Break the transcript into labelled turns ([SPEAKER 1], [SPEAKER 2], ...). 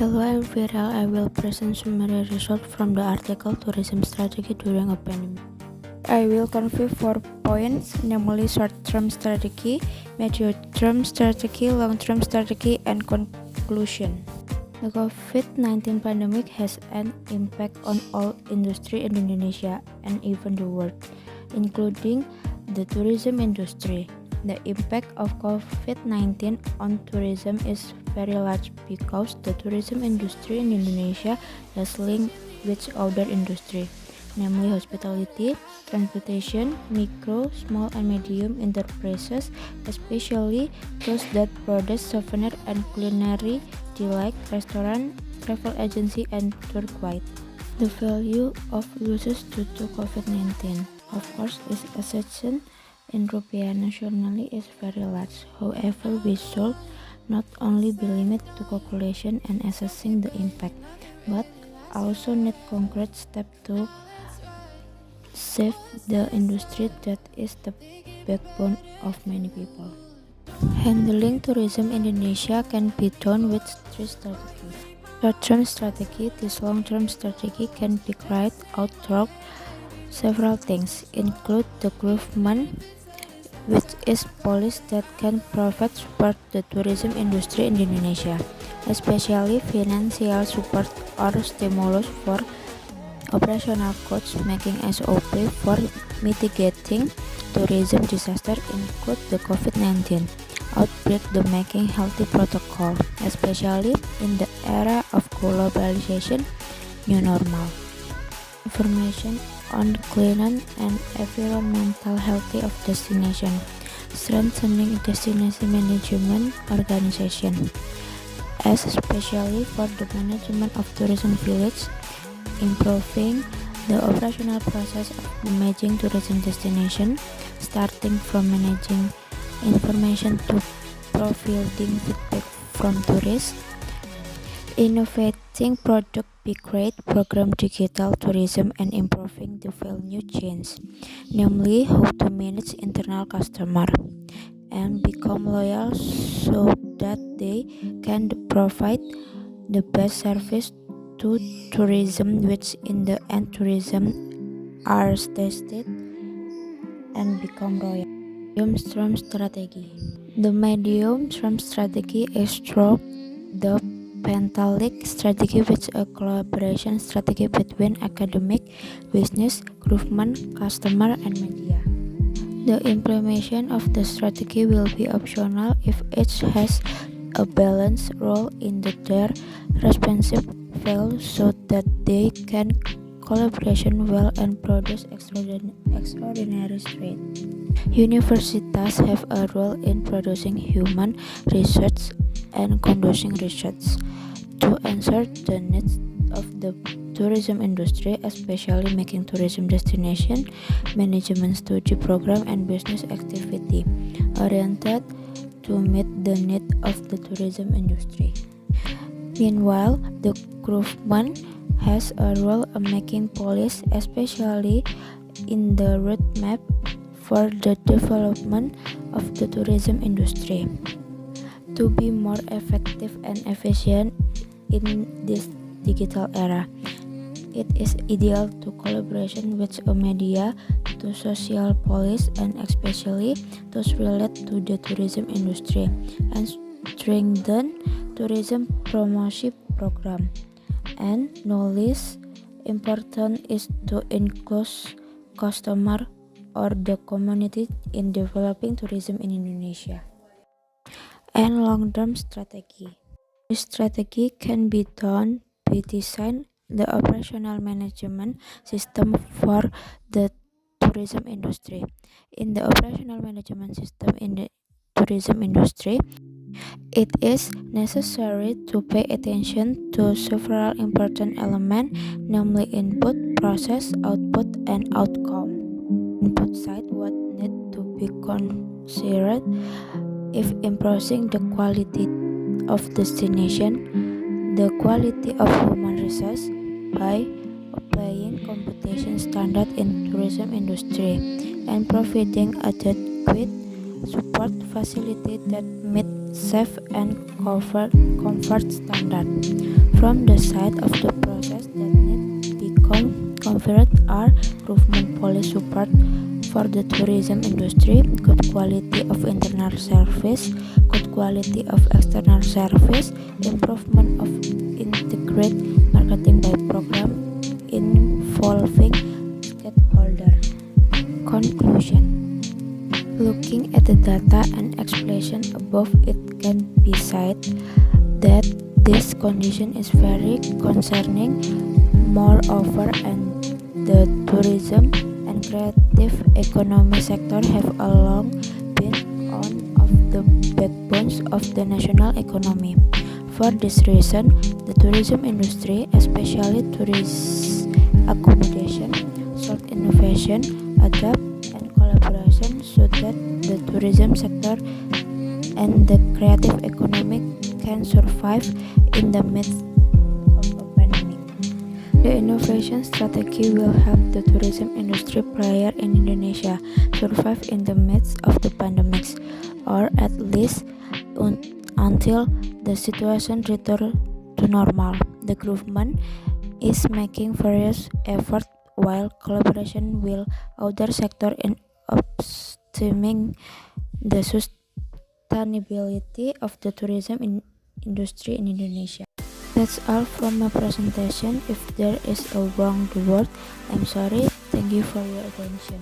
[SPEAKER 1] Hello, I'm Viral. I will present summary results from the article Tourism Strategy during a Pandemic. I will convey 4 points, namely short-term strategy, medium-term strategy, long-term strategy, and conclusion. The COVID-19 pandemic has an impact on all industry in Indonesia and even the world, including the tourism industry. The impact of COVID-19 on tourism is very large because the tourism industry in Indonesia is linked with other industry, namely hospitality, transportation, micro, small and medium enterprises, especially those that produce souvenir and culinary like restaurant, travel agency, and tour guide. The value of losses due to COVID-19, of course, is assessed in rupiah nationally is very large. However, we should not only be limited to calculation and assessing the impact, but also need concrete steps to save the industry that is the backbone of many people. Handling tourism in Indonesia can be done with 3 strategies. Short-term strategy. This long-term strategy can be carried out through several things, include the government, which is policy that can provide support the tourism industry in Indonesia, especially financial support or stimulus for operational costs, making SOP for mitigating tourism disaster include the COVID-19 outbreak, the making healthy protocol, especially in the era of globalization, new normal. Information on cleaning and environmental health of destination, strengthening destination management organization, especially for the management of tourism village, improving the operational process of managing tourism destination, starting from managing information to providing feedback from tourists, innovating product be great program digital tourism and improving the value chains, namely how to manage internal customer and become loyal so that they can provide the best service to tourism, which in the end tourism are tested and become royal. Medium-term strategy. The medium-term strategy is through the Pentalic strategy, which is a collaboration strategy between academic, business, government, customer, and media. The implementation of the strategy will be optional if each has a balanced role in their respective field so that they can collaboration well and produce extraordinary strength. Universities have a role in producing human research and conducting research to answer the needs of the tourism industry, especially making tourism destination management study program and business activity oriented to meet the need of the tourism industry. Meanwhile, the government has a role in making policy, especially in the roadmap for the development of the tourism industry. To be more effective and efficient in this digital era, it is ideal to collaboration with a media, to social policy, and especially those related to the tourism industry, and strengthen tourism promotion program. And no least important is to include customer or the community in developing tourism in Indonesia. And long-term strategy. This strategy can be done by design the operational management system for the tourism industry. In the operational management system in the tourism industry, it is necessary to pay attention to several important elements, namely input, process, output, and outcome. Input side, what need to be considered if improving the quality of destination, the quality of human resource by applying computation standard in tourism industry and providing adequate support facility that meet safe and comfort standard. from the side of the process that need become converted are government policy support for the tourism industry, good quality of internal service, good quality of external service, improvement of integrated marketing by program involving stakeholder. Conclusion. Looking at the data and explanation above, it can be said that this condition is very concerning. Moreover, and the tourism and creative economy sector have long been one of the backbones of the national economy. For this reason, the tourism industry, especially tourist accommodation, sought innovation, adapt, and collaboration so that the tourism sector and the creative economy can survive in the midst of a pandemic. The innovation strategy will help the tourism industry player in Indonesia survive in the midst of the pandemics, or at least until the situation returns to normal. The government is making various efforts while collaboration with other sectors in optimizing the sustainability of the tourism industry in Indonesia. That's all from my presentation. If there is a wrong word, I'm sorry. Thank you for your attention.